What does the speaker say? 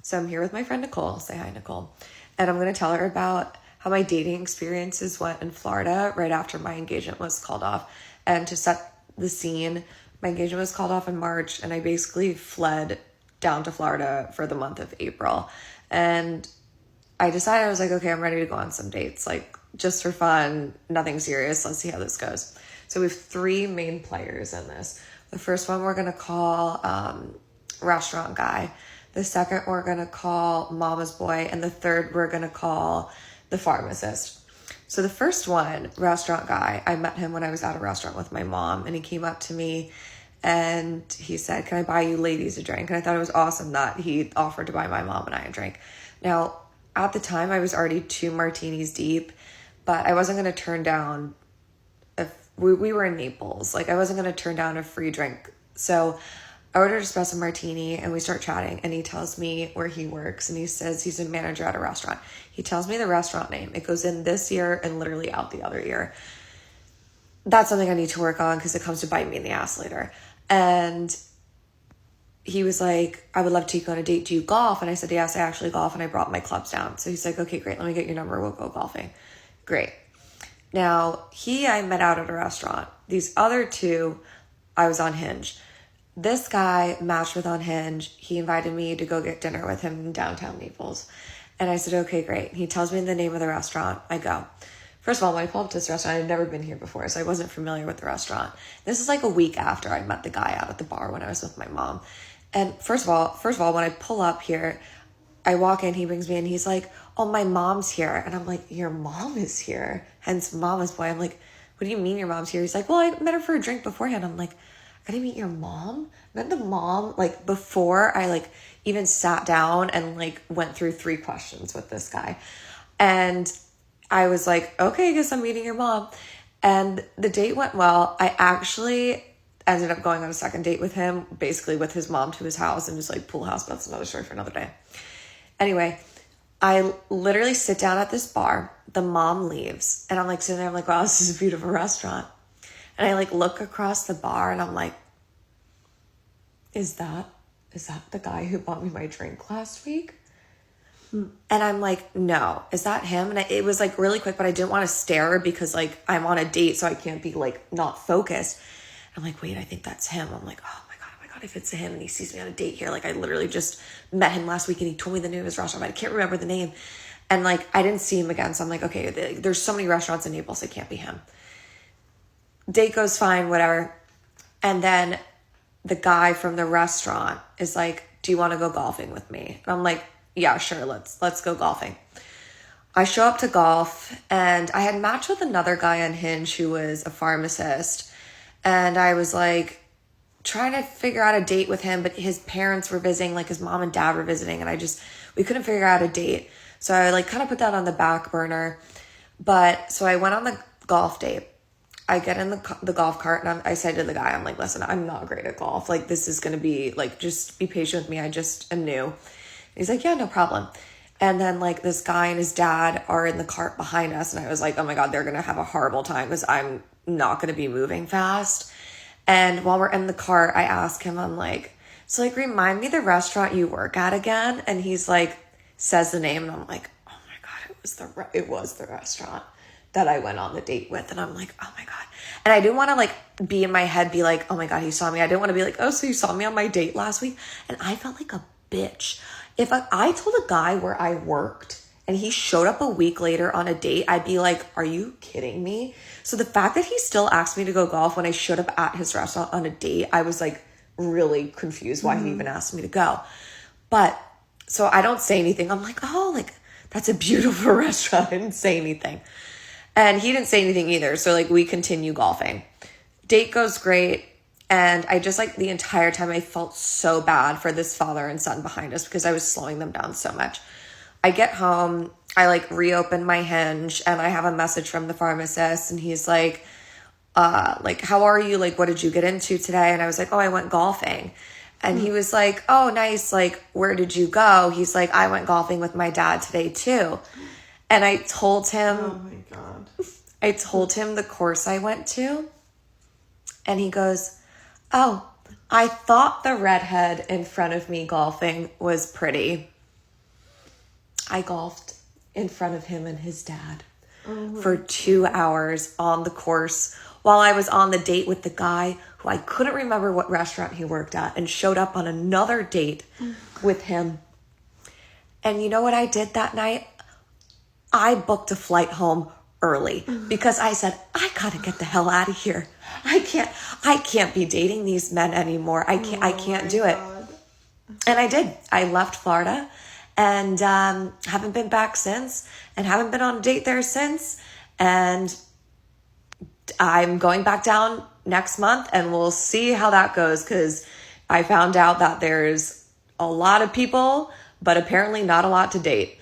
So I'm here with my friend Nicole. Say hi, Nicole. And I'm going to tell her about how my dating experiences went in Florida right after my engagement was called off. And to set the scene, my engagement was called off in March, and I basically fled down to Florida for the month of April. And I decided, I was like, okay, I'm ready to go on some dates, like just for fun, nothing serious. Let's see how this goes. So we have 3 main players in this. The first one we're going to call restaurant guy. The second we're going to call mama's boy. And the third we're going to call the pharmacist. So the first one, restaurant guy, I met him when I was at a restaurant with my mom, and he came up to me and he said, can I buy you ladies a drink? And I thought it was awesome that he offered to buy my mom and I a drink. Now, at the time, I was already 2 martinis deep, but I wasn't going to turn down we were in Naples. Like, I wasn't going to turn down a free drink. So I ordered espresso martini, and we start chatting, and he tells me where he works, and he says he's a manager at a restaurant. He tells me the restaurant name. It goes in this year and literally out the other year. That's something I need to work on because it comes to bite me in the ass later. And he was like, I would love to take you on a date. Do you golf? And I said, yes, I actually golf, and I brought my clubs down. So he's like, okay, great. Let me get your number. We'll go golfing. Great. Now, I met out at a restaurant. These other 2, I was on Hinge. This guy matched with on Hinge. He invited me to go get dinner with him in downtown Naples. And I said, okay, great. He tells me the name of the restaurant. I go. First of all, when I pull up to this restaurant, I'd never been here before, so I wasn't familiar with the restaurant. This is like a week after I met the guy out at the bar when I was with my mom. And first of all, when I pull up here, I walk in, he brings me in, he's like, oh, my mom's here. And I'm like, your mom is here? Hence mama's boy. I'm like, what do you mean your mom's here? He's like, well, I met her for a drink beforehand. I'm like, I didn't meet your mom? I met the mom, like, before I, like, even sat down and, like, went through 3 questions with this guy. And I was like, okay, I guess I'm meeting your mom. And the date went well. I actually ended up going on a second date with him, basically with his mom to his house and just, like, pool house. But that's another story for another day. Anyway, I literally sit down at this bar. The mom leaves. And I'm like sitting there. I'm like, wow, this is a beautiful restaurant. And I like look across the bar and I'm like, is that the guy who bought me my drink last week? And I'm like, no, is that him? And it was like really quick, but I didn't want to stare because like I'm on a date, so I can't be like not focused. I'm like, wait, I think that's him. I'm like, oh my God, if it's him and he sees me on a date here, like I literally just met him last week and he told me the name of his restaurant, but I can't remember the name. And like, I didn't see him again. So I'm like, okay, there's so many restaurants in Naples, it can't be him. Date goes fine, whatever. And then the guy from the restaurant is like, do you want to go golfing with me? And I'm like, yeah, sure. Let's go golfing. I show up to golf and I had matched with another guy on Hinge who was a pharmacist. And I was like trying to figure out a date with him, but his parents were visiting, like his mom and dad were visiting. And we couldn't figure out a date. So I like kind of put that on the back burner. But so I went on the golf date. I get in the golf cart and I said to the guy, I'm like, listen, I'm not great at golf. Like, this is going to be like, just be patient with me. I just am new. He's like, yeah, no problem. And then like this guy and his dad are in the cart behind us. And I was like, oh my God, they're going to have a horrible time because I'm not going to be moving fast. And while we're in the cart, I ask him, I'm like, so like, remind me the restaurant you work at again. And he's like, says the name. And I'm like, oh my God, it was the restaurant that I went on the date with. And I'm like, oh my God. And I didn't want to like be in my head, be like, oh my God, he saw me. I didn't want to be like, oh, so you saw me on my date last week. And I felt like a bitch. If I told a guy where I worked and he showed up a week later on a date, I'd be like, are you kidding me? So the fact that he still asked me to go golf when I showed up at his restaurant on a date, I was like really confused why he even asked me to go. But so I don't say anything. I'm like, oh, like that's a beautiful restaurant. I didn't say anything. And he didn't say anything either. So like we continue golfing. Date goes great. And I just like the entire time I felt so bad for this father and son behind us because I was slowing them down so much. I get home, I like reopen my Hinge and I have a message from the pharmacist and he's like, how are you? Like, what did you get into today? And I was like, oh, I went golfing. And he was like, oh, nice. Like, where did you go? He's like, I went golfing with my dad today too. And I told him, oh my God. I told him the course I went to. And he goes, oh, I thought the redhead in front of me golfing was pretty. I golfed in front of him and his dad for 2 hours on the course while I was on the date with the guy who I couldn't remember what restaurant he worked at, and showed up on another date with him. And you know what I did that night? I booked a flight home early because I said, I gotta get the hell out of here. I can't be dating these men anymore. I can't do it. And I did. I left Florida and haven't been back since, and haven't been on a date there since. And I'm going back down next month, and we'll see how that goes, because I found out that there's a lot of people, but apparently not a lot to date.